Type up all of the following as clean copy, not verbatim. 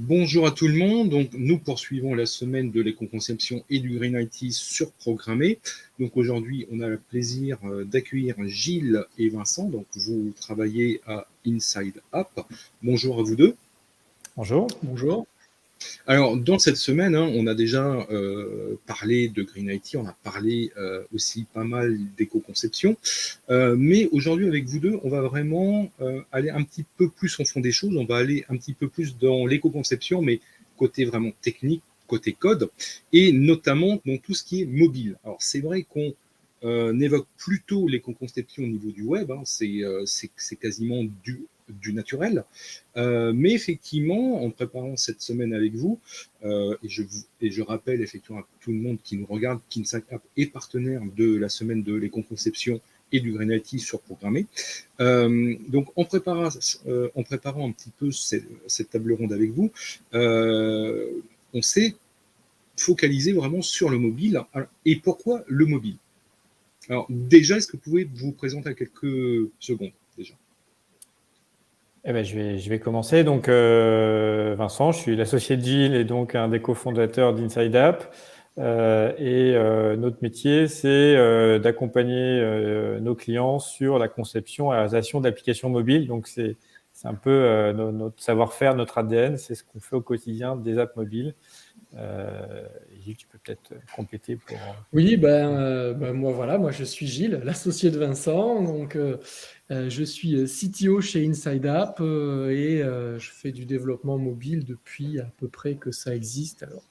Bonjour à tout le monde. Donc, nous poursuivons la semaine de l'éco-conception et du Green IT surprogrammé. Donc, aujourd'hui, on a le plaisir d'accueillir Gilles et Vincent. Donc, vous travaillez à Inside App. Bonjour à vous deux. Bonjour. Bonjour. Alors, dans cette semaine, on a déjà parlé de Green IT, on a parlé aussi pas mal d'éco-conception, mais aujourd'hui, avec vous deux, on va vraiment aller un petit peu plus au fond des choses, on va aller un petit peu plus dans l'éco-conception, mais côté vraiment technique, côté code, et notamment dans tout ce qui est mobile. Alors, c'est vrai qu'on évoque plutôt l'éco-conception au niveau du web, c'est quasiment du naturel. Mais effectivement, en préparant cette semaine avec vous, et je rappelle effectivement à tout le monde qui nous regarde qu'Inside App est partenaire de la semaine de l'éco-conception et du Green IT surprogrammé. Donc, en préparant un petit peu cette table ronde avec vous, on s'est focalisé vraiment sur le mobile. Et pourquoi le mobile? Alors, déjà, est-ce que vous pouvez vous présenter à quelques secondes déjà? Eh ben, je vais commencer. Donc, Vincent, je suis l'associé de Gilles et donc un des cofondateurs d'Inside App. Notre métier, c'est d'accompagner nos clients sur la conception et la réalisation d'applications mobiles. Donc, c'est un peu notre savoir-faire, notre ADN. C'est ce qu'on fait au quotidien des apps mobiles. Gilles, tu peux peut-être compléter pour… Oui, moi je suis Gilles, l'associé de Vincent. Donc, je suis CTO chez Inside App je fais du développement mobile depuis à peu près que ça existe. Alors,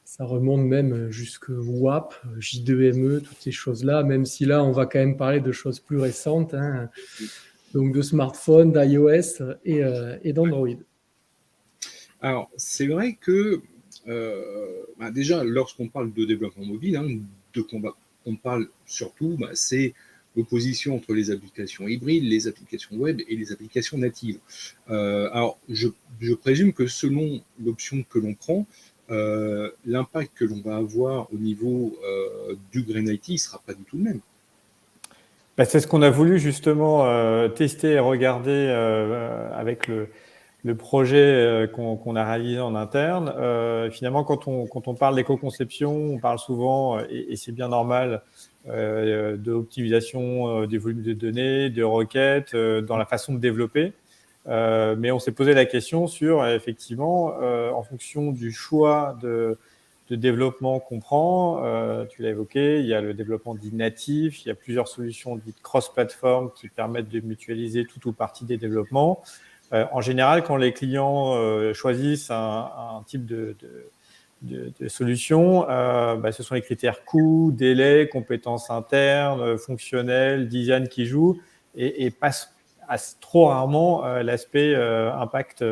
ça remonte même jusqu'au WAP, J2ME, toutes ces choses-là, même si là, on va quand même parler de choses plus récentes, donc de smartphones, d'iOS et d'Android. Alors, c'est vrai que déjà, lorsqu'on parle de développement mobile, on parle surtout, c'est l'opposition entre les applications hybrides, les applications web et les applications natives. Alors, je présume que selon l'option que l'on prend, l'impact que l'on va avoir au niveau du Green IT ne sera pas du tout le même. C'est ce qu'on a voulu justement tester et regarder avec le projet qu'on a réalisé en interne. Finalement, quand on parle d'éco-conception, on parle souvent, et c'est bien normal, d'optimisation des volumes de données, de requêtes, dans la façon de développer. Mais on s'est posé la question sur, effectivement, en fonction du choix de développement qu'on prend, tu l'as évoqué, il y a le développement dit natif, il y a plusieurs solutions dites cross-platform qui permettent de mutualiser tout ou partie des développements. En général, quand les clients choisissent un type de solution, ce sont les critères coût, délai, compétences internes, fonctionnelles, design qui jouent et passent trop rarement l'aspect impact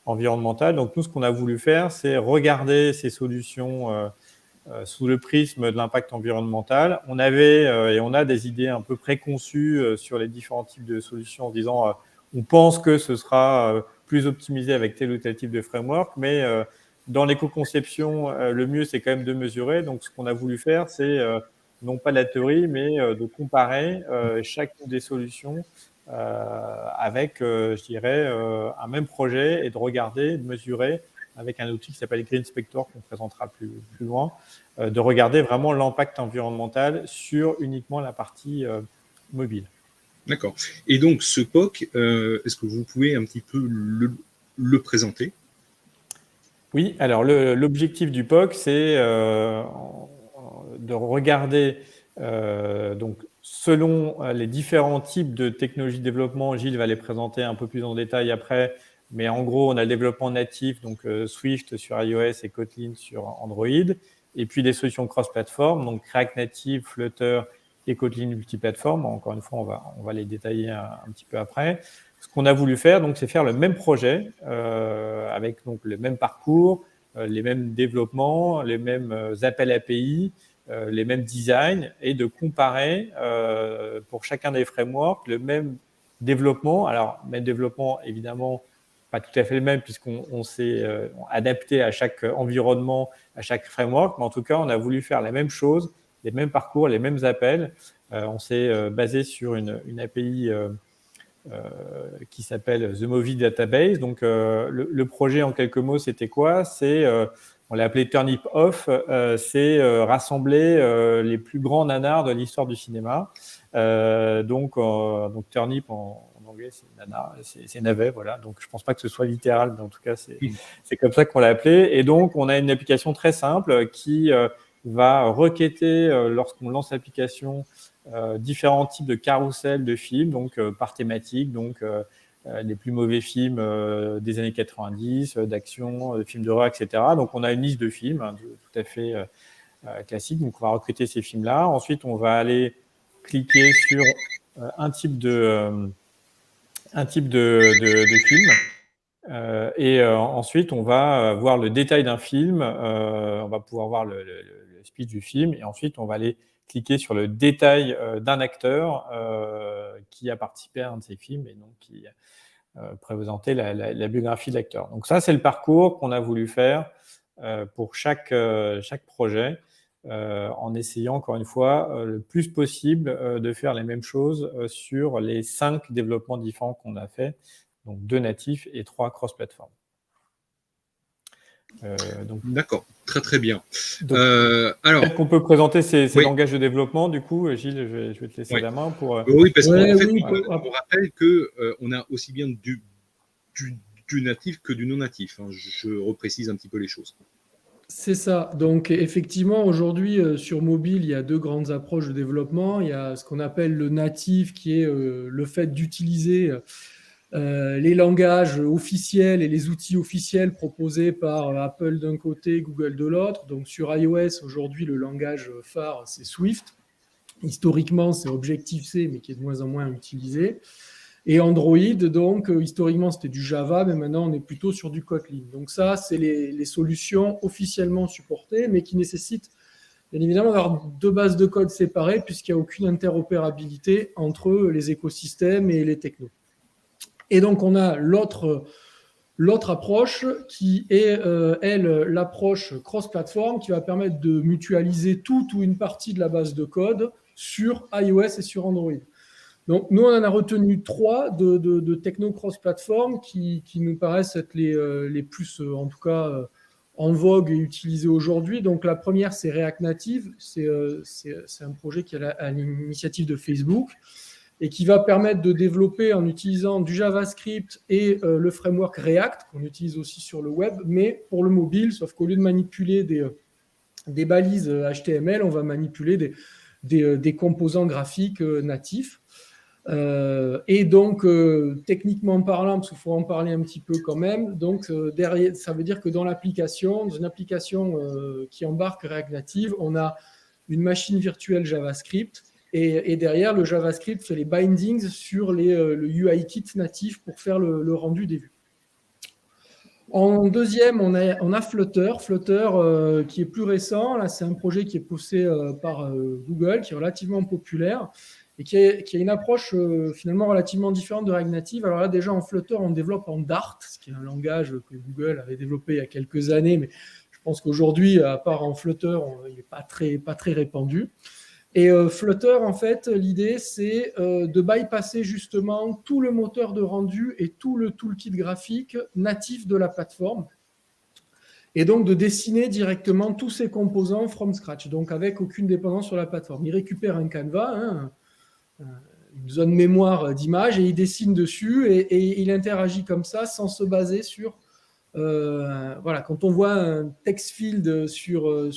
environnemental. Donc, nous, ce qu'on a voulu faire, c'est regarder ces solutions sous le prisme de l'impact environnemental. On avait et on a des idées un peu préconçues sur les différents types de solutions en disant on pense que ce sera plus optimisé avec tel ou tel type de framework, mais dans l'éco-conception, le mieux, c'est quand même de mesurer. Donc, ce qu'on a voulu faire, c'est non pas la théorie, mais de comparer chacune des solutions avec, je dirais, un même projet et de regarder, de mesurer avec un outil qui s'appelle Green Spector qu'on présentera plus loin, de regarder vraiment l'impact environnemental sur uniquement la partie mobile. D'accord. Et donc, ce POC, est-ce que vous pouvez un petit peu le présenter? Oui, alors l'objectif du POC, c'est de regarder, donc selon les différents types de technologies de développement, Gilles va les présenter un peu plus en détail après, mais en gros, on a le développement natif, donc Swift sur iOS et Kotlin sur Android, et puis des solutions cross-platform, donc React Native, Flutter et Kotlin multiplateforme. Encore une fois, on va les détailler un petit peu après. Ce qu'on a voulu faire, donc, c'est faire le même projet avec donc le même parcours, les mêmes développements, les mêmes appels API, les mêmes designs et de comparer pour chacun des frameworks le même développement. Alors, même développement, évidemment, pas tout à fait le même puisqu'on s'est adapté à chaque environnement, à chaque framework, mais en tout cas, on a voulu faire la même chose, les mêmes parcours, les mêmes appels. On s'est basé sur une API qui s'appelle The Movie Database. Donc, le projet, en quelques mots, c'était quoi? On l'a appelé Turnip Off. C'est rassembler les plus grands nanars de l'histoire du cinéma. Donc Turnip en anglais, c'est nanar, c'est navet, voilà. Donc, je pense pas que ce soit littéral, mais en tout cas, c'est comme ça qu'on l'a appelé. Et donc, on a une application très simple qui va requêter, lorsqu'on lance l'application, différents types de carousels de films, donc par thématique, donc les plus mauvais films des années 90, d'action, de films d'horreur, etc. Donc, on a une liste de films tout à fait classique. Donc, on va recruter ces films-là. Ensuite, on va aller cliquer sur un type de film. Et ensuite, on va voir le détail d'un film. On va pouvoir voir le speech du film. Et ensuite, on va aller cliquer sur le détail d'un acteur qui a participé à un de ces films et donc qui présenter la biographie de l'acteur. Donc ça, c'est le parcours qu'on a voulu faire pour chaque projet, en essayant encore une fois le plus possible de faire les mêmes choses sur les 5 développements différents qu'on a fait, donc 2 natifs et 3 cross-platform. D'accord, très très bien. Alors, peut-être qu'on peut présenter ces langages de développement. Du coup, Gilles, je vais te laisser la main pour. Oui, parce qu'en fait, on rappelle que on a aussi bien du natif que du non natif. Hein. Je reprécise un petit peu les choses. C'est ça. Donc, effectivement, aujourd'hui, sur mobile, il y a 2 grandes approches de développement. Il y a ce qu'on appelle le natif, qui est le fait d'utiliser les langages officiels et les outils officiels proposés par Apple d'un côté, Google de l'autre. Donc, sur iOS, aujourd'hui, le langage phare, c'est Swift. Historiquement, c'est Objective-C, mais qui est de moins en moins utilisé. Et Android, donc, historiquement, c'était du Java, mais maintenant, on est plutôt sur du Kotlin. Donc ça, c'est les solutions officiellement supportées, mais qui nécessitent, bien évidemment, d'avoir 2 bases de code séparées, puisqu'il n'y a aucune interopérabilité entre les écosystèmes et les technos. Et donc, on a l'autre approche qui est, elle, l'approche cross-platform, qui va permettre de mutualiser toute ou une partie de la base de code sur iOS et sur Android. Donc, nous, on en a retenu 3 de techno cross-platform qui nous paraissent être les plus, en tout cas, en vogue et utilisés aujourd'hui. Donc, la première, c'est React Native. C'est un projet qui est à l'initiative de Facebook et qui va permettre de développer en utilisant du JavaScript et le framework React, qu'on utilise aussi sur le web, mais pour le mobile, sauf qu'au lieu de manipuler des balises HTML, on va manipuler des composants graphiques natifs. Et donc, techniquement parlant, parce qu'il faut en parler un petit peu quand même, donc derrière, ça veut dire que dans une application qui embarque React Native, on a une machine virtuelle JavaScript, et derrière, le JavaScript fait les bindings sur le UIKit natif pour faire le rendu des vues. En deuxième, on a Flutter. Flutter, qui est plus récent. Là, c'est un projet qui est poussé par Google, qui est relativement populaire et qui a une approche finalement relativement différente de React Native. Alors là, déjà, en Flutter, on développe en Dart, ce qui est un langage que Google avait développé il y a quelques années, mais je pense qu'aujourd'hui, à part en Flutter, il n'est pas très répandu. Et Flutter, en fait, l'idée, c'est de bypasser justement tout le moteur de rendu et tout le toolkit graphique natif de la plateforme, et donc de dessiner directement tous ces composants from scratch, donc avec aucune dépendance sur la plateforme. Il récupère un canevas, une zone mémoire d'image, et il dessine dessus, et il interagit comme ça sans se baser sur... voilà, quand on voit un text field sur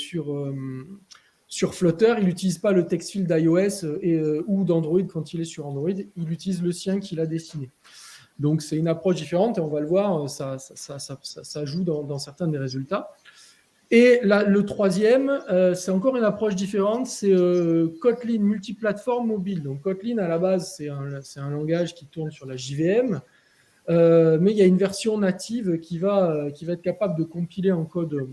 Flutter, il n'utilise pas le text field d'iOS ou d'Android quand il est sur Android, il utilise le sien qu'il a dessiné. Donc, c'est une approche différente, et on va le voir, ça joue dans certains des résultats. Et là, le troisième, c'est encore une approche différente, c'est Kotlin multiplateforme mobile. Donc, Kotlin, à la base, c'est un langage qui tourne sur la JVM, mais il y a une version native qui va être capable de compiler en code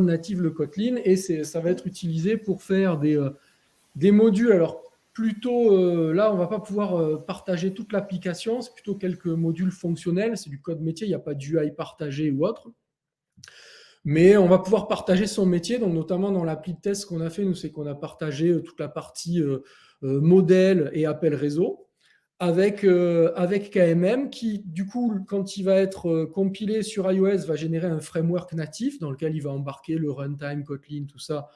natif le Kotlin, et ça va être utilisé pour faire des modules. Alors, plutôt, là, on ne va pas pouvoir partager toute l'application, c'est plutôt quelques modules fonctionnels, c'est du code métier, il n'y a pas d'UI partagé ou autre. Mais on va pouvoir partager son métier, donc notamment dans l'appli de test qu'on a fait, nous, c'est qu'on a partagé toute la partie modèle et appel réseau. avec KMM qui, du coup, quand il va être compilé sur iOS, va générer un framework natif dans lequel il va embarquer le runtime, Kotlin, tout ça.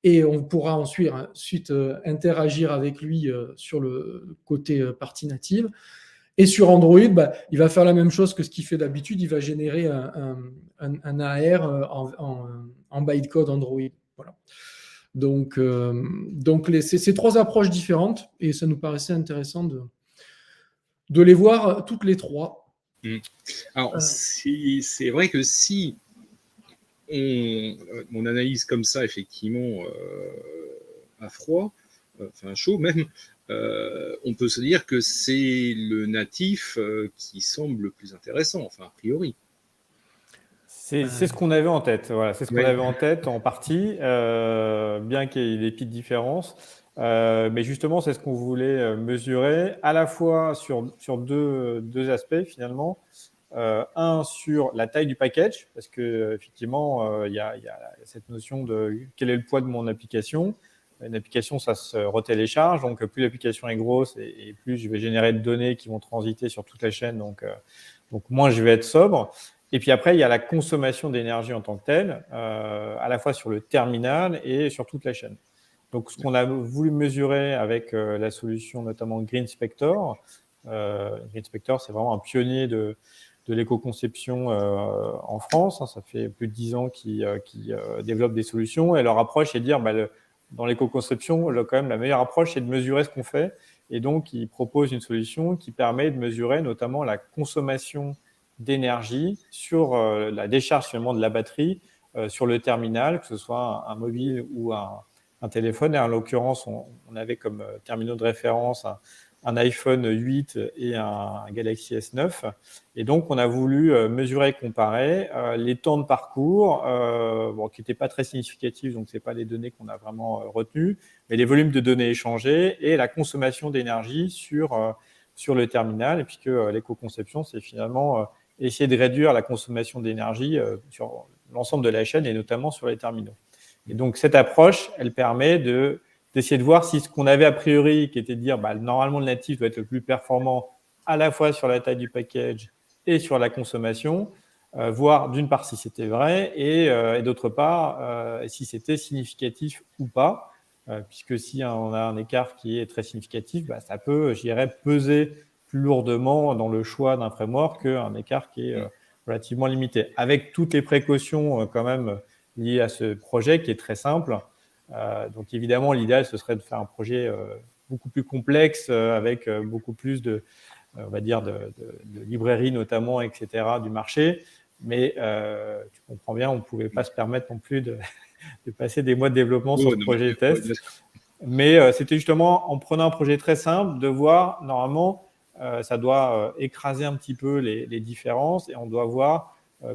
Et on pourra ensuite interagir avec lui sur le côté partie native. Et sur Android, il va faire la même chose que ce qu'il fait d'habitude. Il va générer un AR en bytecode Android. Voilà. Donc ces trois approches différentes, et ça nous paraissait intéressant de les voir toutes les trois. Alors, c'est vrai que si on analyse comme ça, effectivement, à froid, enfin chaud même, on peut se dire que c'est le natif qui semble le plus intéressant, enfin a priori. C'est ce qu'on avait en tête, voilà. C'est ce qu'on Ouais. avait en tête en partie, bien qu'il y ait des petites différences. Mais justement, c'est ce qu'on voulait mesurer à la fois sur deux aspects finalement. Un sur la taille du package, parce que effectivement, il y a cette notion de quel est le poids de mon application. Une application, ça se retélécharge, donc plus l'application est grosse et plus je vais générer de données qui vont transiter sur toute la chaîne, donc moins je vais être sobre. Et puis après, il y a la consommation d'énergie en tant que telle, à la fois sur le terminal et sur toute la chaîne. Donc, ce qu'on a voulu mesurer avec la solution notamment GreenSpector, GreenSpector, c'est vraiment un pionnier de l'éco-conception en France. Ça fait plus de 10 ans qu'ils développent des solutions. Et leur approche est de dire, dans l'éco-conception, quand même, la meilleure approche, c'est de mesurer ce qu'on fait. Et donc, ils proposent une solution qui permet de mesurer notamment la consommation d'énergie sur la décharge finalement de la batterie sur le terminal, que ce soit un mobile ou un téléphone. Et en l'occurrence, on avait comme terminaux de référence un iPhone 8 et un Galaxy S9. Et donc, on a voulu mesurer et comparer les temps de parcours, qui n'étaient pas très significatifs, donc ce n'est pas les données qu'on a vraiment retenues, mais les volumes de données échangées et la consommation d'énergie sur le terminal. Et puisque l'éco-conception, c'est finalement essayer de réduire la consommation d'énergie sur l'ensemble de la chaîne et notamment sur les terminaux. Et donc, cette approche, elle permet d'essayer de voir si ce qu'on avait a priori, qui était de dire normalement le natif doit être le plus performant à la fois sur la taille du package et sur la consommation, voir d'une part si c'était vrai et d'autre part si c'était significatif ou pas, puisque si on a un écart qui est très significatif, ça peut, je dirais, peser plus lourdement dans le choix d'un framework qu'un écart qui est relativement limité, avec toutes les précautions quand même liées à ce projet qui est très simple. Donc évidemment, l'idéal, ce serait de faire un projet beaucoup plus complexe, avec beaucoup plus on va dire de librairies notamment, etc., du marché. Mais tu comprends bien, on ne pouvait pas se permettre non plus de passer des mois de développement sur ce projet de test. Mais c'était justement en prenant un projet très simple de voir, normalement, ça doit écraser un petit peu les différences et on doit voir,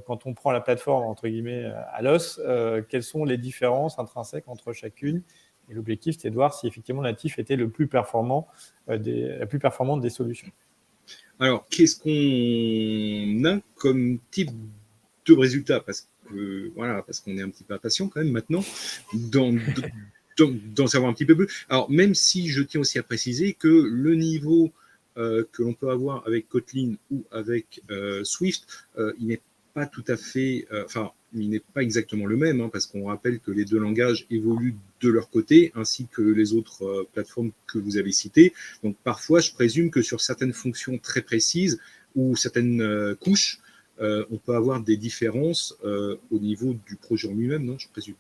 quand on prend la plateforme, entre guillemets, à l'os, quelles sont les différences intrinsèques entre chacune. Et l'objectif, c'était de voir si effectivement natif était le plus performant, la plus performante des solutions. Alors, qu'est-ce qu'on a comme type de résultat ? Parce qu'on est un petit peu impatient quand même maintenant d'en savoir un petit peu plus. Alors, même si je tiens aussi à préciser que le niveau que l'on peut avoir avec Kotlin ou avec Swift, il n'est pas tout à fait, il n'est pas exactement le même, parce qu'on rappelle que les deux langages évoluent de leur côté, ainsi que les autres plateformes que vous avez citées. Donc parfois, je présume que sur certaines fonctions très précises ou certaines couches, on peut avoir des différences au niveau du projet en lui-même, non, je présume.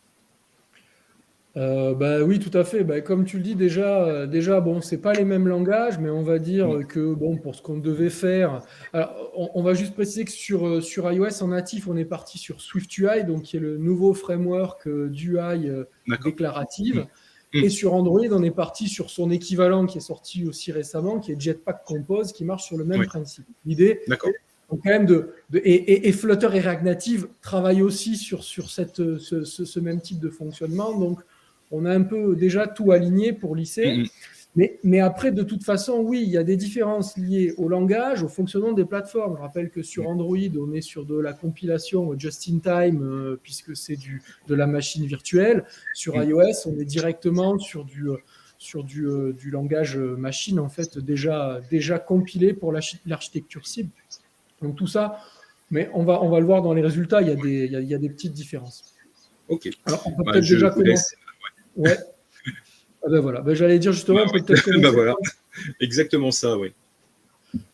Oui, tout à fait. Comme tu le dis déjà, bon, c'est pas les mêmes langages, mais on va dire que bon, pour ce qu'on devait faire, alors, on va juste préciser que sur iOS en natif, on est parti sur SwiftUI, donc qui est le nouveau framework d'UI déclarative. Et sur Android, on est parti sur son équivalent qui est sorti aussi récemment, qui est Jetpack Compose, qui marche sur le même principe. L'idée, donc quand même et Flutter et React Native travaillent aussi sur ce même type de fonctionnement. Donc, on a un peu déjà tout aligné pour lisser. Mais après, de toute façon, oui, il y a des différences liées au langage, au fonctionnement des plateformes. Je rappelle que sur Android, on est sur de la compilation just-in-time, puisque c'est de la machine virtuelle. Sur iOS, on est directement sur sur du langage machine, en fait, déjà compilé pour l'architecture cible. Donc tout ça, mais on va le voir dans les résultats, il y a des petites différences. Ok. Alors, on peut peut-être déjà commencer. Ouais. Ah ben voilà, j'allais dire justement, on peut peut-être commencer. Voilà. Exactement ça, oui.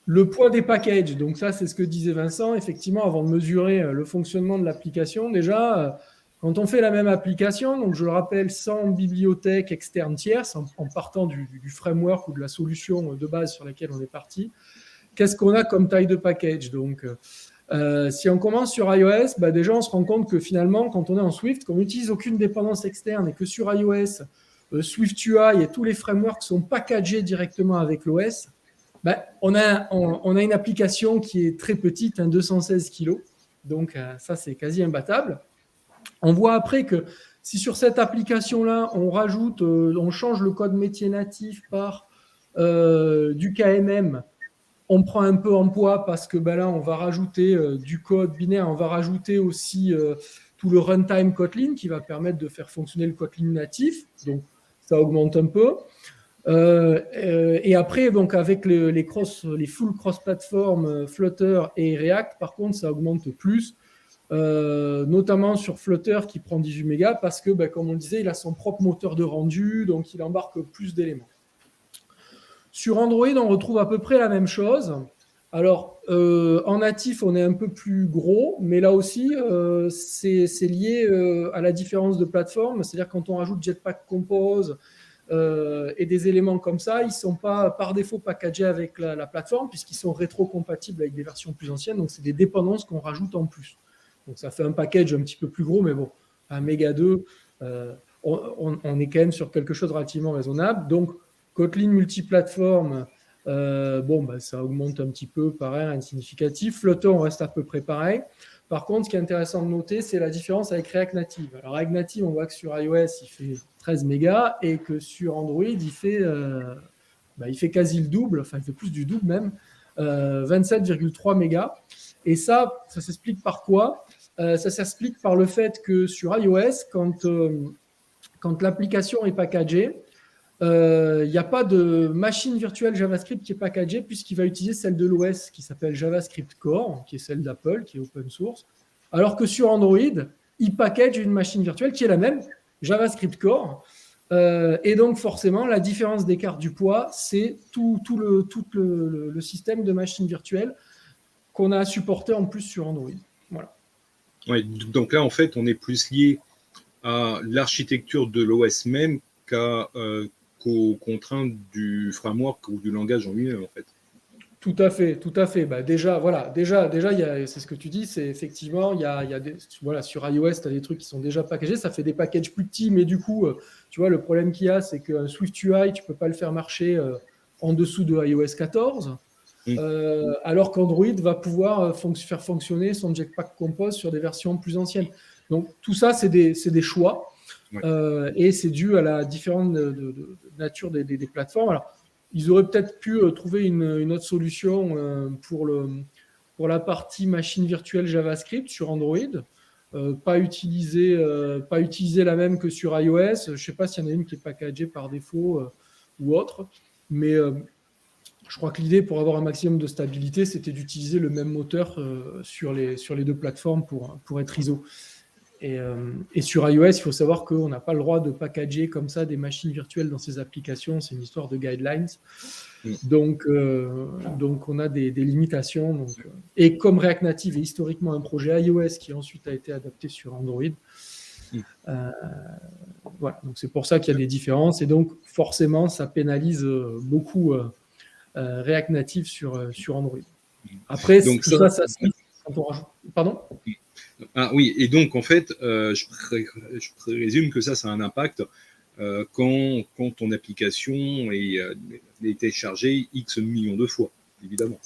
Le poids des packages, donc ça, c'est ce que disait Vincent. Effectivement, avant de mesurer le fonctionnement de l'application, déjà, quand on fait la même application, donc je le rappelle, sans bibliothèque externe tierce, en partant du framework ou de la solution de base sur laquelle on est parti, qu'est-ce qu'on a comme taille de package? Donc, si on commence sur iOS, déjà, on se rend compte que finalement, quand on est en Swift, qu'on n'utilise aucune dépendance externe et que sur iOS, SwiftUI et tous les frameworks sont packagés directement avec l'OS, on a une application qui est très petite, 216 kg. Donc, ça, c'est quasi imbattable. On voit après que si sur cette application-là, on change le code métier natif par du KMM, on prend un peu en poids parce que là, on va rajouter du code binaire, on va rajouter aussi tout le runtime Kotlin qui va permettre de faire fonctionner le Kotlin natif. Donc, ça augmente un peu. Et après, donc avec les full cross-platform Flutter et React, par contre, ça augmente plus, notamment sur Flutter qui prend 18 mégas parce que, comme on le disait, il a son propre moteur de rendu, donc il embarque plus d'éléments. Sur Android, on retrouve à peu près la même chose. Alors, en natif, on est un peu plus gros, mais là aussi, c'est lié à la différence de plateforme. C'est-à-dire quand on rajoute Jetpack Compose et des éléments comme ça, ils ne sont pas par défaut packagés avec la plateforme puisqu'ils sont rétro-compatibles avec des versions plus anciennes. Donc, c'est des dépendances qu'on rajoute en plus. Donc, ça fait un package un petit peu plus gros, mais bon, un méga 2, on est quand même sur quelque chose de relativement raisonnable. Donc, Kotlin multiplateforme, ça augmente un petit peu, pareil, insignificatif. Flutter, on reste à peu près pareil. Par contre, ce qui est intéressant de noter, c'est la différence avec React Native. Alors, React Native, on voit que sur iOS, il fait 13 mégas et que sur Android, il fait quasi le double, enfin, il fait plus du double même, 27,3 mégas. Et ça s'explique par quoi? Ça s'explique par le fait que sur iOS, quand l'application est packagée, il n'y a pas de machine virtuelle JavaScript qui est packagée puisqu'il va utiliser celle de l'OS qui s'appelle JavaScript Core, qui est celle d'Apple, qui est open source. Alors que sur Android, il package une machine virtuelle qui est la même, JavaScript Core. Et donc forcément, la différence d'écart du poids, c'est tout le système de machines virtuelles qu'on a supporté en plus sur Android. Voilà. Ouais, donc là, en fait, on est plus lié à l'architecture de l'OS même qu'aux contraintes du framework ou du langage en lui-même, en fait. Tout à fait. Déjà, c'est ce que tu dis, c'est effectivement, il y a sur iOS, tu as des trucs qui sont déjà packagés, ça fait des packages plus petits, mais du coup, tu vois, le problème qu'il y a, c'est que SwiftUI, tu ne peux pas le faire marcher en dessous de iOS 14, alors qu'Android va pouvoir faire fonctionner son Jetpack Compose sur des versions plus anciennes. Donc, tout ça, c'est des choix. Ouais. Et c'est dû à la différente de nature des plateformes. Alors, ils auraient peut-être pu trouver une autre solution pour la partie machine virtuelle JavaScript sur Android. Pas utiliser la même que sur iOS. Je ne sais pas s'il y en a une qui est packagée par défaut ou autre. Mais je crois que l'idée pour avoir un maximum de stabilité, c'était d'utiliser le même moteur sur les deux plateformes pour être ISO. Et sur iOS, il faut savoir qu'on n'a pas le droit de packager comme ça des machines virtuelles dans ces applications. C'est une histoire de guidelines. Donc on a des limitations. Et comme React Native est historiquement un projet iOS qui ensuite a été adapté sur Android, voilà. Donc c'est pour ça qu'il y a des différences. Et donc forcément, ça pénalise beaucoup React Native sur Android. Après, donc, tout ça quand on rajoute... Pardon ? Ah oui, et donc en fait, je présume que ça a un impact quand ton application est téléchargée X millions de fois, évidemment.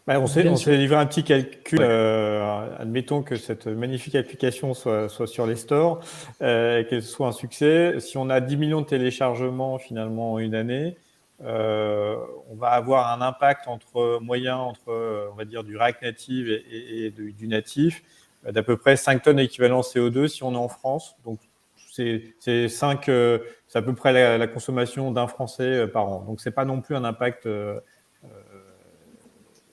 On s'est livré un petit calcul. Admettons que cette magnifique application soit sur les stores, qu'elle soit un succès. Si on a 10 millions de téléchargements finalement en une année, on va avoir un impact entre on va dire, du React Native et du natif d'à peu près 5 tonnes équivalent CO2 si on est en France. Donc, c'est 5, c'est à peu près la consommation d'un Français par an. Donc, c'est pas non plus un impact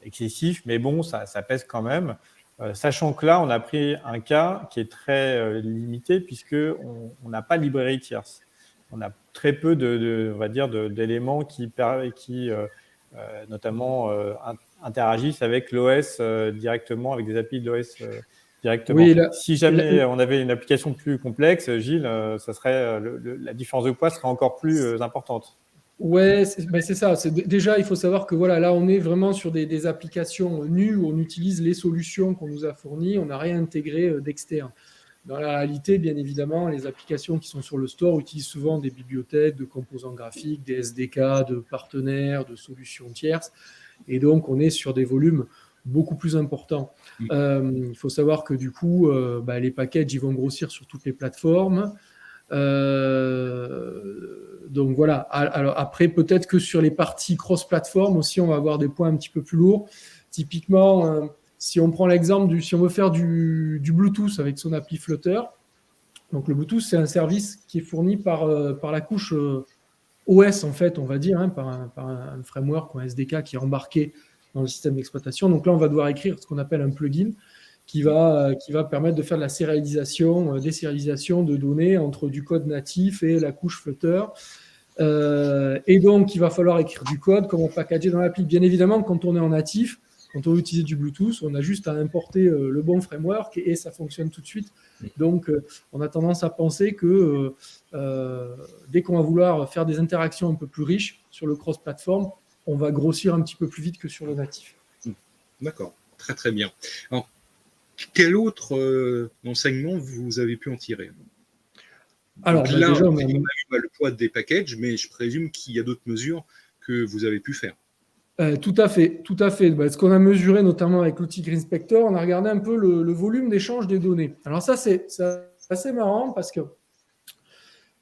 excessif, mais bon, ça pèse quand même. Sachant que là, on a pris un cas qui est très limité puisqu'on n'a pas de librairie tierce. On a très peu on va dire, d'éléments qui notamment interagissent avec l'OS directement, avec des API de l'OS directement. Oui, si jamais on avait une application plus complexe, Gilles, ça serait, la différence de poids serait encore plus importante. Ouais, c'est ça. Déjà, il faut savoir que voilà, là, on est vraiment sur des applications nues où on utilise les solutions qu'on nous a fournies. On n'a rien intégré d'externe. Dans la réalité, bien évidemment, les applications qui sont sur le store utilisent souvent des bibliothèques de composants graphiques, des SDK, de partenaires, de solutions tierces. Et donc, on est sur des volumes beaucoup plus importants. Il faut savoir que du coup, les packages, ils vont grossir sur toutes les plateformes. Donc voilà. Alors après, peut-être que sur les parties cross-platform aussi, on va avoir des points un petit peu plus lourds. Typiquement, si on prend l'exemple si on veut faire du Bluetooth avec son appli Flutter, donc le Bluetooth, c'est un service qui est fourni par la couche OS, en fait, on va dire, par un framework ou un SDK qui est embarqué dans le système d'exploitation. Donc là, on va devoir écrire ce qu'on appelle un plugin qui va permettre de faire de la désérialisation de données entre du code natif et la couche Flutter. Et donc, il va falloir écrire du code, comment packager dans l'appli. Bien évidemment, quand on est en natif, quand on veut utiliser du Bluetooth, on a juste à importer le bon framework et ça fonctionne tout de suite. Donc, on a tendance à penser que dès qu'on va vouloir faire des interactions un peu plus riches sur le cross-platform, on va grossir un petit peu plus vite que sur le natif. D'accord, très très bien. Alors, quel autre enseignement vous avez pu en tirer? Alors là, déjà, on a eu le poids des packages, mais je présume qu'il y a d'autres mesures que vous avez pu faire. Tout à fait. Ce qu'on a mesuré notamment avec l'outil GreenSpector, on a regardé un peu le volume d'échange des données. Alors ça, c'est assez marrant parce que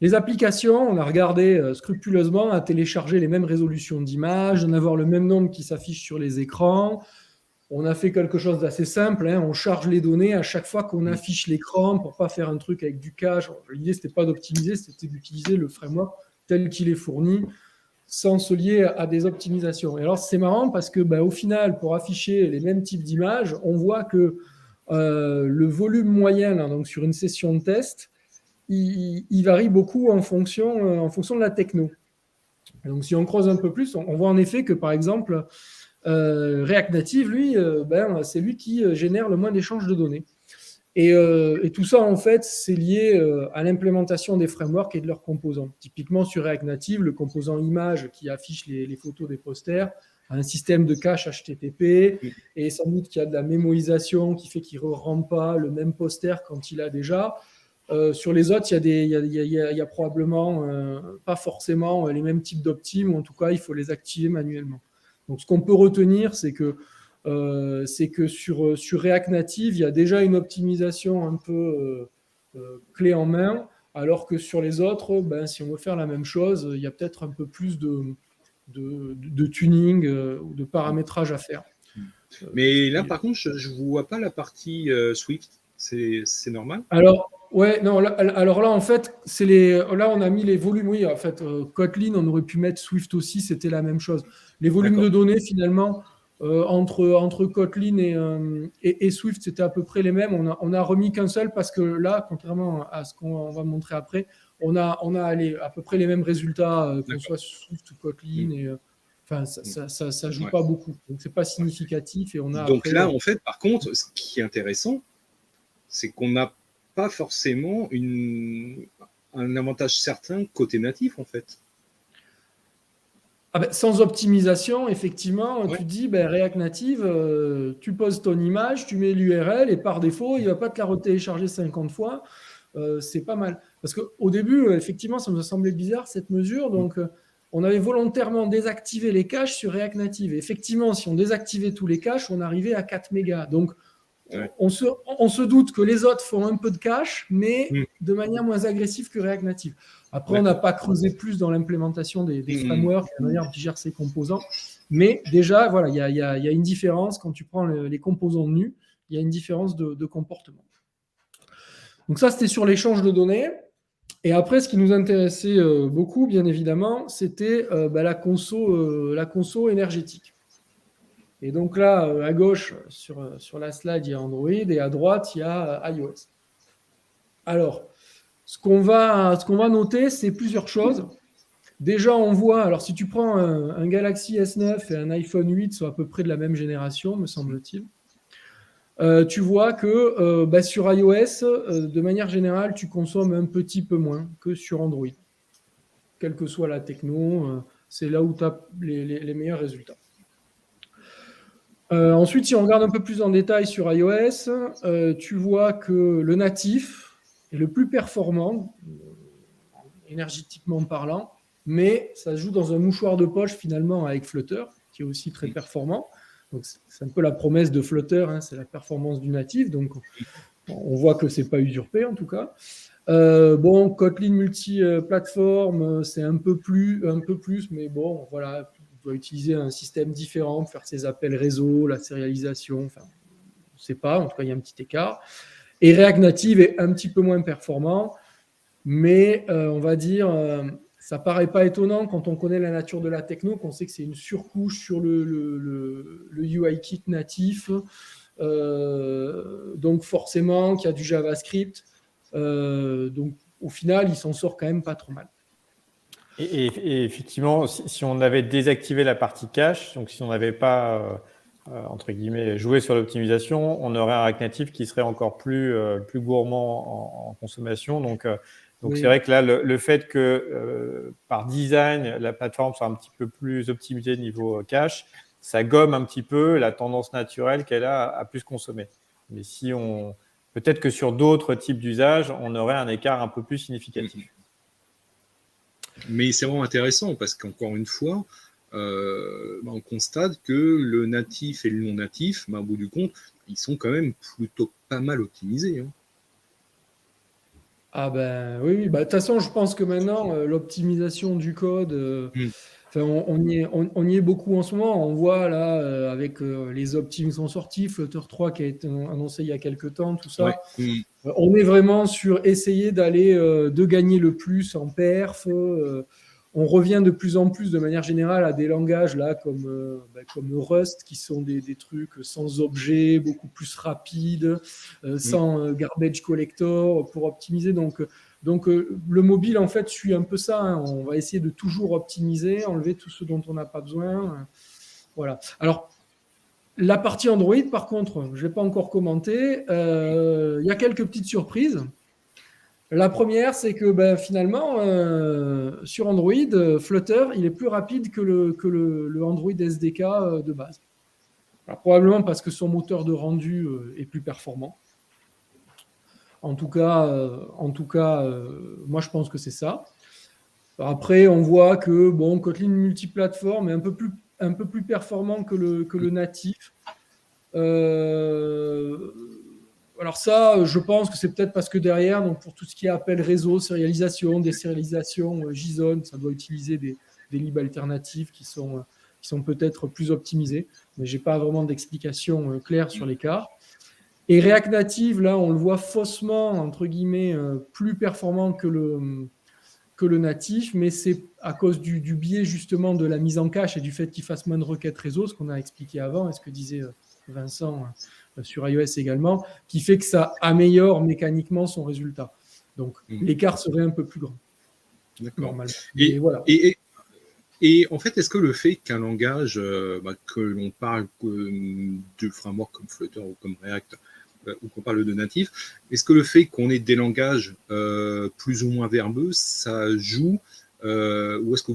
les applications, on a regardé scrupuleusement à télécharger les mêmes résolutions d'images, d'en avoir le même nombre qui s'affiche sur les écrans. On a fait quelque chose d'assez simple, on charge les données à chaque fois qu'on affiche l'écran pour ne pas faire un truc avec du cache. L'idée, ce n'était pas d'optimiser, c'était d'utiliser le framework tel qu'il est fourni, sans se lier à des optimisations. Et alors, c'est marrant parce que, au final, pour afficher les mêmes types d'images, on voit que le volume moyen, donc sur une session de test, il varie beaucoup en fonction de la techno. Donc, si on creuse un peu plus, on voit en effet que, par exemple, React Native, lui, c'est lui qui génère le moins d'échanges de données. Et tout ça, en fait, c'est lié à l'implémentation des frameworks et de leurs composants. Typiquement, sur React Native, le composant image qui affiche les photos des posters a un système de cache HTTP et sans doute qu'il y a de la mémorisation qui fait qu'il ne rend pas le même poster quand il a déjà. Sur les autres, il y a probablement pas forcément les mêmes types d'optimes, ou en tout cas, il faut les activer manuellement. Donc, ce qu'on peut retenir, c'est que sur React Native, il y a déjà une optimisation un peu clé en main, alors que sur les autres, si on veut faire la même chose, il y a peut-être un peu plus de tuning ou de paramétrage à faire. Mais là, par contre, je ne vois pas la partie Swift. C'est normal? Alors, ouais, non, alors là, en fait, là, on a mis les volumes. Oui, en fait, Kotlin, on aurait pu mettre Swift aussi, c'était la même chose. Les volumes de données, finalement, entre Kotlin et Swift, c'était à peu près les mêmes. On a remis qu'un seul parce que là, contrairement à ce qu'on va montrer après, on a à peu près les mêmes résultats, qu'on soit Swift ou Kotlin. Ça joue pas beaucoup. Donc, c'est pas significatif. Et donc là, en fait, par contre, ce qui est intéressant, c'est qu'on n'a pas forcément un avantage certain côté natif, en fait. Sans optimisation, effectivement, tu dis React Native, tu poses ton image, tu mets l'URL et par défaut, il ne va pas te la retélécharger 50 fois. C'est pas mal. Parce qu'au début, effectivement, ça nous a semblé bizarre cette mesure. Donc, on avait volontairement désactivé les caches sur React Native. Et effectivement, si on désactivait tous les caches, on arrivait à 4 mégas. Donc, on se doute que les autres font un peu de cache, mais de manière moins agressive que React Native. Après, on n'a pas creusé plus dans l'implémentation des frameworks, la manière dont ils gèrent ces composants. Mais déjà, voilà, il y a une différence. Quand tu prends les composants nus, il y a une différence de comportement. Donc ça, c'était sur l'échange de données. Et après, ce qui nous intéressait beaucoup, bien évidemment, c'était la conso énergétique. Et donc là, à gauche, sur la slide, il y a Android, et à droite, il y a iOS. Alors, ce qu'on va noter, c'est plusieurs choses. Déjà, on voit, alors si tu prends un Galaxy S9 et un iPhone 8, sont à peu près de la même génération, me semble-t-il. Tu vois que sur iOS, de manière générale, tu consommes un petit peu moins que sur Android. Quelle que soit la techno, c'est là où tu as les meilleurs résultats. Ensuite, si on regarde un peu plus en détail sur iOS, tu vois que le natif est le plus performant, énergétiquement parlant, mais ça se joue dans un mouchoir de poche finalement avec Flutter, qui est aussi très performant. Donc, c'est un peu la promesse de Flutter, hein, c'est la performance du natif. Donc, on voit que c'est pas usurpé en tout cas. Kotlin multi-plateforme, c'est un peu plus, mais bon, voilà, on doit utiliser un système différent, faire ses appels réseau, la sérialisation, enfin, on ne sait pas, en tout cas, il y a un petit écart. Et React Native est un petit peu moins performant, mais on va dire, ça paraît pas étonnant quand on connaît la nature de la techno, qu'on sait que c'est une surcouche sur le UIKit natif, donc forcément qu'il y a du JavaScript. Donc au final, il s'en sort quand même pas trop mal. Et effectivement, si on avait désactivé la partie cache, donc si on n'avait pas entre guillemets joué sur l'optimisation, on aurait un React Native qui serait encore plus gourmand en consommation. Donc oui. C'est vrai que là, le fait que par design, la plateforme soit un petit peu plus optimisée niveau cache, ça gomme un petit peu la tendance naturelle qu'elle a à plus consommer. Mais peut-être que sur d'autres types d'usages, on aurait un écart un peu plus significatif. Mais c'est vraiment intéressant parce qu'encore une fois, on constate que le natif et le non natif, au bout du compte, ils sont quand même plutôt pas mal optimisés. Hein. Ah ben oui. De toute façon, je pense que maintenant, l'optimisation du code, on y est beaucoup en ce moment. On voit là, avec les optimes qui sont sortis, Flutter 3 qui a été annoncé il y a quelques temps, tout ça. Ouais. On est vraiment sur essayer de gagner le plus en perf. On revient de plus en plus, de manière générale, à des langages là comme Rust, qui sont des trucs sans objet, beaucoup plus rapides, sans garbage collector pour optimiser. Donc, le mobile, en fait, suit un peu ça. Hein. On va essayer de toujours optimiser, enlever tout ce dont on n'a pas besoin. Voilà. Alors, la partie Android, par contre, je ne l'ai pas encore commenté. Il y a quelques petites surprises. La première, c'est que finalement, sur Android, Flutter, il est plus rapide que le Android SDK de base. Alors, probablement parce que son moteur de rendu est plus performant. En tout cas, moi, je pense que c'est ça. Après, on voit que Kotlin multiplateforme est un peu plus performant que le natif. Alors ça, je pense que c'est peut-être parce que derrière, donc pour tout ce qui est appel réseau, sérialisation, désérialisation, JSON, ça doit utiliser des libs alternatifs qui sont peut-être plus optimisés, mais je n'ai pas vraiment d'explication claire sur l'écart. Et React Native, là, on le voit faussement, entre guillemets, plus performant que le natif, mais c'est à cause du biais justement de la mise en cache et du fait qu'il fasse moins de requêtes réseau, ce qu'on a expliqué avant, et ce que disait Vincent sur iOS également, qui fait que ça améliore mécaniquement son résultat. Donc, l'écart serait un peu plus grand. D'accord. Normalement. Et, voilà. Et en fait, est-ce que le fait qu'un langage, que l'on parle de framework comme Flutter ou comme React, ou qu'on parle de natif, est-ce que le fait qu'on ait des langages plus ou moins verbeux, ça joue, ou est-ce que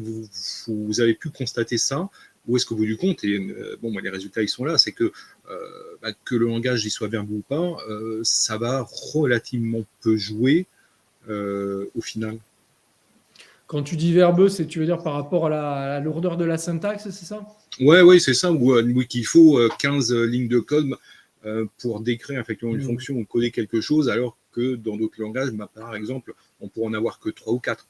vous avez pu constater ça, ou est-ce que vous du compte, et les résultats ils sont là, c'est que le langage il soit verbeux ou pas, ça va relativement peu jouer au final. Quand tu dis verbeux, tu veux dire par rapport à la lourdeur de la syntaxe, c'est ça ? Oui, c'est ça, où qu'il faut 15 lignes de code pour décrire effectivement une fonction ou coder quelque chose, alors que dans d'autres langages, par exemple, on pourrait en avoir que 3 ou 4.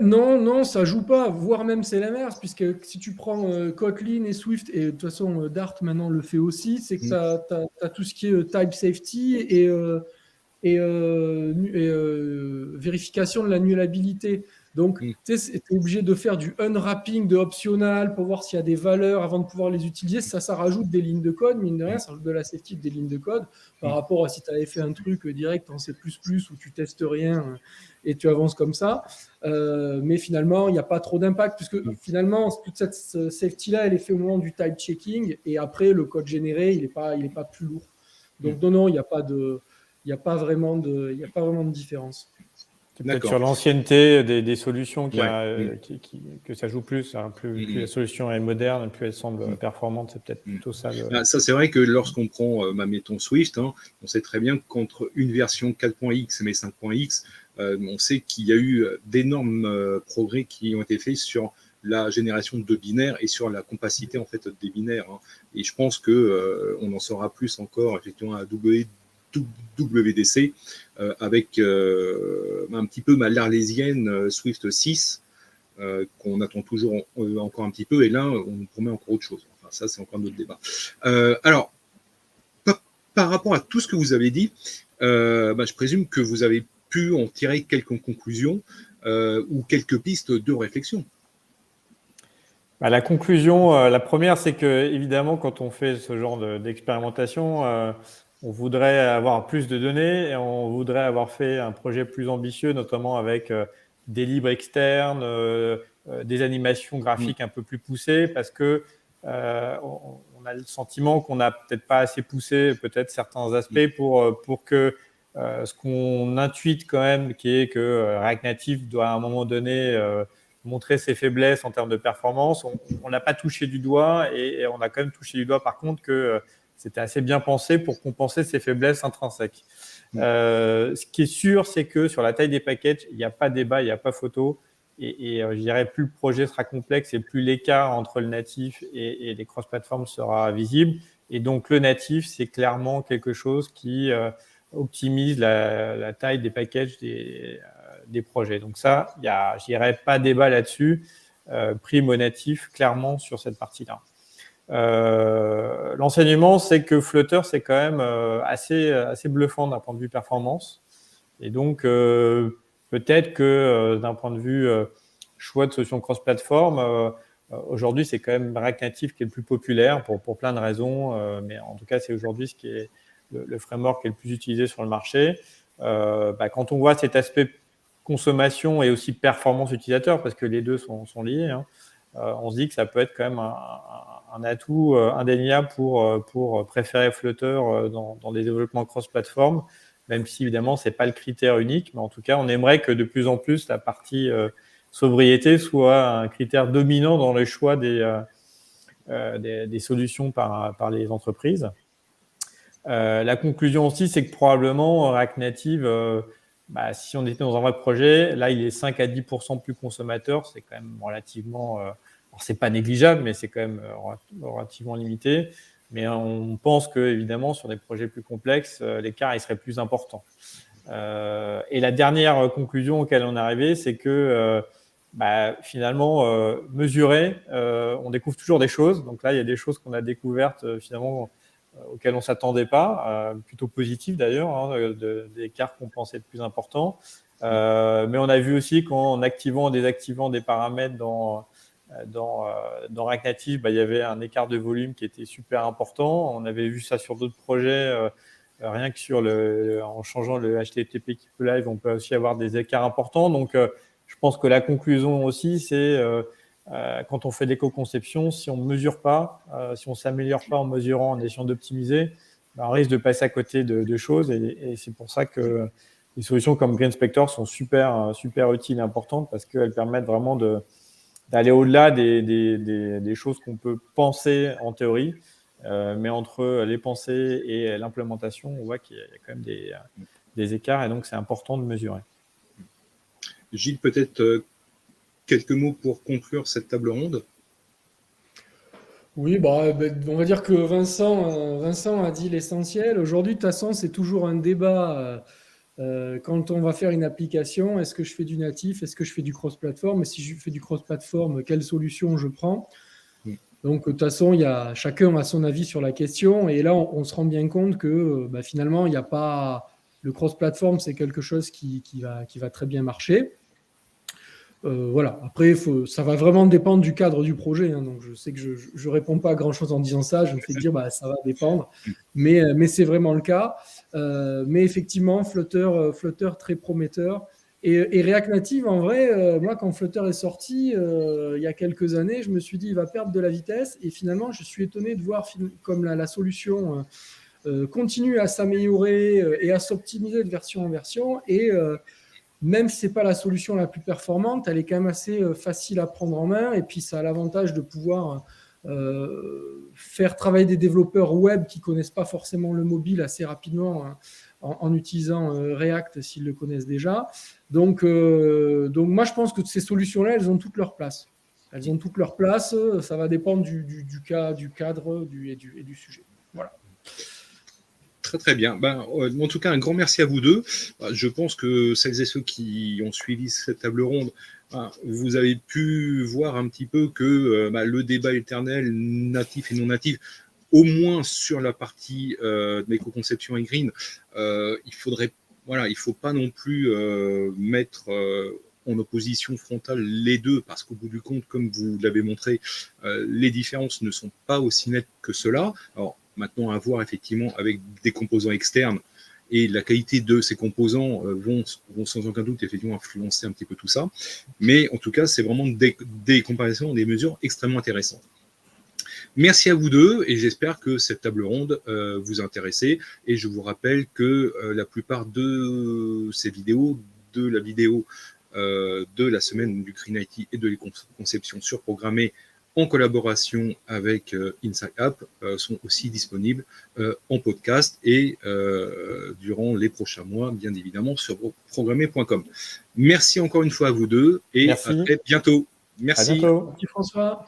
Non, ça joue pas, voire même c'est l'inverse, puisque si tu prends Kotlin et Swift, et de toute façon Dart maintenant le fait aussi, c'est que tu as tout ce qui est type safety vérification de l'annulabilité. Donc, tu es obligé de faire du unwrapping de optional pour voir s'il y a des valeurs avant de pouvoir les utiliser. Ça rajoute des lignes de code, mine de rien, ça rajoute de la safety, des lignes de code par rapport à si tu avais fait un truc direct en C++ où tu testes rien et tu avances comme ça. Mais finalement, il n'y a pas trop d'impact puisque finalement, toute cette safety-là, elle est faite au moment du type checking et après, le code généré, il n'est pas plus lourd. Donc, non, il n'y a pas vraiment de différence. C'est peut-être sur l'ancienneté des solutions que ça joue plus. Hein. Plus la solution est moderne, plus elle semble performante. C'est peut-être plutôt ça. Ça, c'est vrai que lorsqu'on prend, mettons Swift, on sait très bien qu'entre une version 4.x et 5.x, on sait qu'il y a eu d'énormes progrès qui ont été faits sur la génération de binaires et sur la compacité en fait des binaires. Et je pense que on en saura plus encore effectivement à WWDC avec un petit peu l'Arlésienne Swift 6 qu'on attend toujours encore un petit peu, et là on promet encore autre chose. Enfin, ça c'est encore notre débat. Alors par rapport à tout ce que vous avez dit, je présume que vous avez pu en tirer quelques conclusions ou quelques pistes de réflexion. La conclusion, la première, c'est que évidemment, quand on fait ce genre d'expérimentation, on voudrait avoir plus de données et on voudrait avoir fait un projet plus ambitieux, notamment avec des livres externes, des animations graphiques un peu plus poussées, parce que on a le sentiment qu'on n'a peut-être pas assez poussé peut-être certains aspects pour que ce qu'on intuite quand même, qui est que React Native doit à un moment donné montrer ses faiblesses en termes de performance. On n'a pas touché du doigt et on a quand même touché du doigt par contre que c'était assez bien pensé pour compenser ses faiblesses intrinsèques. Ce qui est sûr, c'est que sur la taille des packages, il n'y a pas débat, il n'y a pas photo. Et je dirais, plus le projet sera complexe et plus l'écart entre le natif et les cross-platforms sera visible. Et donc, le natif, c'est clairement quelque chose qui optimise la taille des packages des projets. Donc ça, je dirais pas débat là-dessus. Prime au natif, clairement, sur cette partie-là. L'enseignement, c'est que Flutter, c'est quand même assez bluffant d'un point de vue performance. Et donc, peut-être que d'un point de vue choix de solutions cross-platform, aujourd'hui, c'est quand même React Native qui est le plus populaire pour plein de raisons. Mais en tout cas, c'est aujourd'hui ce qui est le framework qui est le plus utilisé sur le marché. Quand on voit cet aspect consommation et aussi performance utilisateur, parce que les deux sont liés, on se dit que ça peut être quand même un atout indéniable pour préférer Flutter dans des développements cross-platform, même si évidemment ce n'est pas le critère unique, mais en tout cas on aimerait que de plus en plus la partie sobriété soit un critère dominant dans le choix des solutions par les entreprises. La conclusion aussi, c'est que probablement React Native, si on était dans un vrai projet, là il est 5 à 10% plus consommateur, c'est quand même relativement, alors c'est pas négligeable, mais c'est quand même relativement limité. Mais on pense que évidemment sur des projets plus complexes, l'écart il serait plus important. Et la dernière conclusion auquel on est arrivé, c'est que finalement mesurer, on découvre toujours des choses. Donc là il y a des choses qu'on a découvertes finalement auxquels on ne s'attendait pas, plutôt positif d'ailleurs, des écarts qu'on pensait être plus importants. Mais on a vu aussi qu'en activant et désactivant des paramètres dans React Native, il y avait un écart de volume qui était super important. On avait vu ça sur d'autres projets, rien que en changeant le HTTP Keep Live, on peut aussi avoir des écarts importants. Donc, je pense que la conclusion aussi, c'est quand on fait l'éco-conception, si on ne mesure pas, si on ne s'améliore pas en mesurant, en essayant d'optimiser, on risque de passer à côté de choses. Et c'est pour ça que les solutions comme GreenSpector sont super utiles et importantes parce qu'elles permettent vraiment d'aller au-delà des choses qu'on peut penser en théorie. Mais entre les pensées et l'implémentation, on voit qu'il y a quand même des écarts et donc c'est important de mesurer. Gilles, peut-être quelques mots pour conclure cette table ronde. Oui, on va dire que Vincent a dit l'essentiel. Aujourd'hui, de toute façon, c'est toujours un débat quand on va faire une application. Est-ce que je fais du natif? Est-ce que je fais du cross-platform? Et si je fais du cross-platform, quelle solution je prends? Donc, de toute façon, chacun a son avis sur la question. Et là, on se rend bien compte que finalement, il n'y a pas le cross-platform, c'est quelque chose qui va très bien marcher. Voilà. Après, ça va vraiment dépendre du cadre du projet. Hein. Donc, je sais que je ne réponds pas à grand-chose en disant ça. Je me fais dire, ça va dépendre. Mais c'est vraiment le cas. Mais effectivement, Flutter très prometteur. Et React Native, en vrai, moi, quand Flutter est sorti, il y a quelques années, je me suis dit, il va perdre de la vitesse. Et finalement, je suis étonné de voir comme la solution continue à s'améliorer et à s'optimiser de version en version. Et même si ce n'est pas la solution la plus performante, elle est quand même assez facile à prendre en main. Et puis, ça a l'avantage de pouvoir faire travailler des développeurs web qui ne connaissent pas forcément le mobile assez rapidement, hein, en utilisant React s'ils le connaissent déjà. Donc, moi, je pense que ces solutions-là, elles ont toutes leur place. Elles ont toutes leur place. Ça va dépendre du cadre et du sujet. Voilà. Très, très bien. En tout cas, un grand merci à vous deux. Je pense que celles et ceux qui ont suivi cette table ronde, vous avez pu voir un petit peu que le débat éternel, natif et non natif, au moins sur la partie de l'éco-conception et green, il faut pas non plus mettre en opposition frontale les deux, parce qu'au bout du compte, comme vous l'avez montré, les différences ne sont pas aussi nettes que cela. Alors, maintenant, à voir effectivement avec des composants externes, et la qualité de ces composants vont sans aucun doute effectivement influencer un petit peu tout ça. Mais en tout cas, c'est vraiment des comparaisons, des mesures extrêmement intéressantes. Merci à vous deux, et j'espère que cette table ronde vous a intéressé. Et je vous rappelle que la plupart de ces vidéos, de la vidéo de la semaine du Green IT et de l'éco-conception surprogrammée en collaboration avec Inside App, sont aussi disponibles en podcast et durant les prochains mois, bien évidemment, sur programmer.com. Merci encore une fois à vous deux et Merci. à très bientôt. Merci. À bientôt. Merci François.